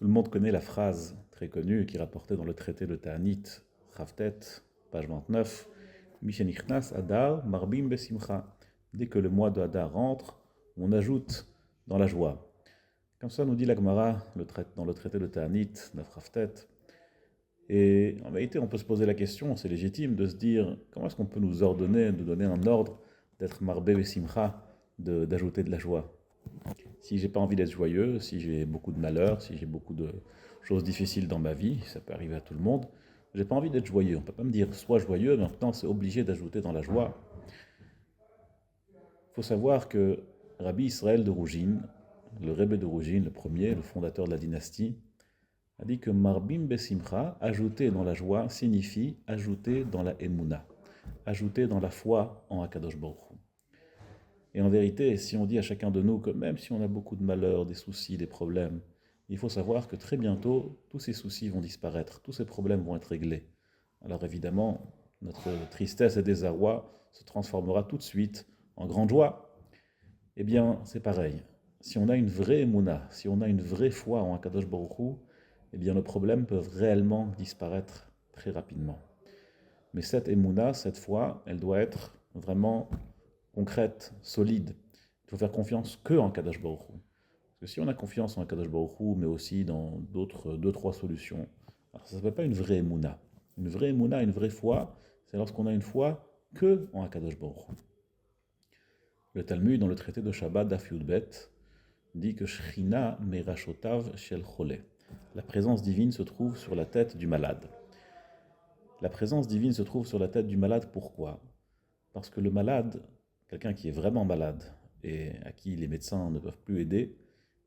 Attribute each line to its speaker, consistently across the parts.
Speaker 1: Tout le monde connaît la phrase très connue qui est rapportée dans le traité de Ta'anit, Chavtet, page 29, Mishenichnas Adar Marbim Besimcha. Dès que le mois de Adar rentre, on ajoute dans la joie. Comme ça nous dit la Gemara dans le traité de Ta'anit, Chavtet. Et en vérité, on peut se poser la question, c'est légitime de se dire comment est-ce qu'on peut nous ordonner, de donner un ordre d'être Marbé Besimcha, d'ajouter de la joie. Si j'ai pas envie d'être joyeux, si j'ai beaucoup de malheurs, si j'ai beaucoup de choses difficiles dans ma vie, ça peut arriver à tout le monde, j'ai pas envie d'être joyeux. On peut pas me dire sois joyeux, mais maintenant c'est obligé d'ajouter dans la joie. Il faut savoir que Rabbi Israël de Rougine, le Rebbe de Rougine, le premier, le fondateur de la dynastie, a dit que Marbim Besimcha, ajouter dans la joie, signifie ajouter dans la Emouna, ajouter dans la foi en Akadosh Baruch Hu. Et en vérité, si on dit à chacun de nous que même si on a beaucoup de malheurs, des soucis, des problèmes, il faut savoir que très bientôt, tous ces soucis vont disparaître, tous ces problèmes vont être réglés. Alors évidemment, notre tristesse et désarroi se transformera tout de suite en grande joie. Eh bien, c'est pareil. Si on a une vraie émouna, si on a une vraie foi en Akadosh Baruch Hu, eh bien nos problèmes peuvent réellement disparaître très rapidement. Mais cette émouna, cette foi, elle doit être vraiment concrète, solide. Il faut faire confiance que en Kadosh Baruch Hu. Parce que si on a confiance en Kadosh Baruch Hu, mais aussi dans d'autres 2-3 solutions, alors ça ne s'appelle pas une vraie émouna. Une vraie émouna, une vraie foi, c'est lorsqu'on a une foi que en Kadosh Baruch Hu. Le Talmud, dans le traité de Shabbat Daf Yudbet, dit que Shechina Merashotav Shel Chole. La présence divine se trouve sur la tête du malade. La présence divine se trouve sur la tête du malade, pourquoi ? Parce que le malade, quelqu'un qui est vraiment malade et à qui les médecins ne peuvent plus aider,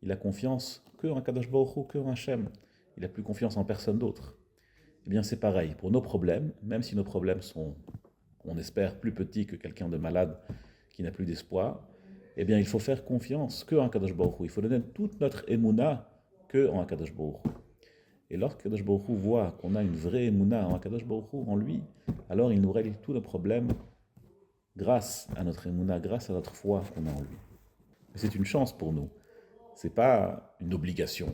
Speaker 1: il a confiance que en Kadosh Baruch Hu, que en Hachem. Il n'a plus confiance en personne d'autre. Eh bien c'est pareil, pour nos problèmes, même si nos problèmes sont, on espère, plus petits que quelqu'un de malade qui n'a plus d'espoir, eh bien il faut faire confiance que en Kadosh Baruch Hu. Il faut donner toute notre émouna que en Kadosh Baruch Hu. Et lorsque Kadosh Baruch Hu voit qu'on a une vraie émouna en Kadosh Baruch Hu, en lui, alors il nous règle tous nos problèmes grâce à notre émouna, grâce à notre foi qu'on a en lui. Mais c'est une chance pour nous. C'est pas une obligation.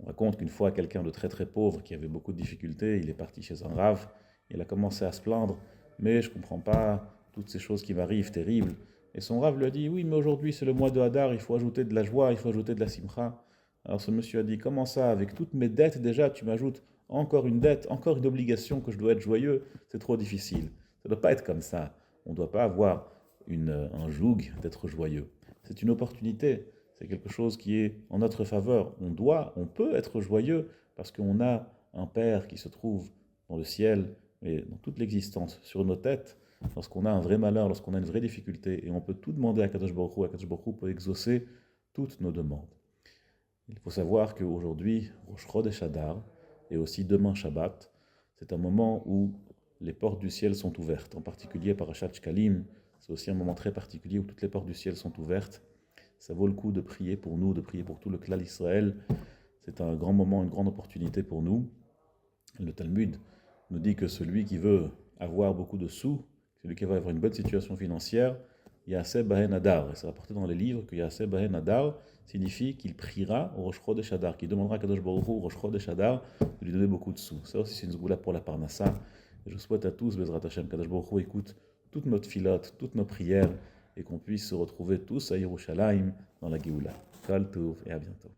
Speaker 1: On raconte qu'une fois, quelqu'un de très très pauvre qui avait beaucoup de difficultés, il est parti chez un rave, il a commencé à se plaindre, mais je comprends pas toutes ces choses qui m'arrivent, terribles. Et son rave lui a dit, oui, mais aujourd'hui c'est le mois de Hadar, il faut ajouter de la joie, il faut ajouter de la simcha. Alors ce monsieur a dit, comment ça, avec toutes mes dettes déjà, tu m'ajoutes encore une dette, encore une obligation que je dois être joyeux, c'est trop difficile. Ça ne doit pas être comme ça. On ne doit pas avoir un joug d'être joyeux. C'est une opportunité, c'est quelque chose qui est en notre faveur. On peut être joyeux parce qu'on a un Père qui se trouve dans le ciel et dans toute l'existence, sur nos têtes. Lorsqu'on a un vrai malheur, lorsqu'on a une vraie difficulté, et on peut tout demander à Kadosh Baruch Hu peut exaucer toutes nos demandes. Il faut savoir qu'aujourd'hui, Rosh Chodesh Adar, et aussi demain Shabbat, c'est un moment où les portes du ciel sont ouvertes, en particulier Parashat Shkalim, c'est aussi un moment très particulier où toutes les portes du ciel sont ouvertes. Ça vaut le coup de prier pour nous, de prier pour tout le Klal Israël. C'est un grand moment, une grande opportunité pour nous. Le Talmud nous dit que celui qui veut avoir beaucoup de sous, celui qui va avoir une bonne situation financière, Yaseh Bahen Adar. Et c'est rapporté dans les livres que Yaseh Bahen Adar signifie qu'il priera au Rosh Chodesh Adar, qu'il demandera à Kadosh Baruch Hu au Rosh Chodesh Adar de lui donner beaucoup de sous. Ça aussi c'est une zgoula pour la Parnassa. Et je souhaite à tous, Bezrat Hashem, Kadosh Baruch Hu écoute toute notre filote, toutes nos prières, et qu'on puisse se retrouver tous à Yerushalayim dans la Géoula. Kol Tov et à bientôt.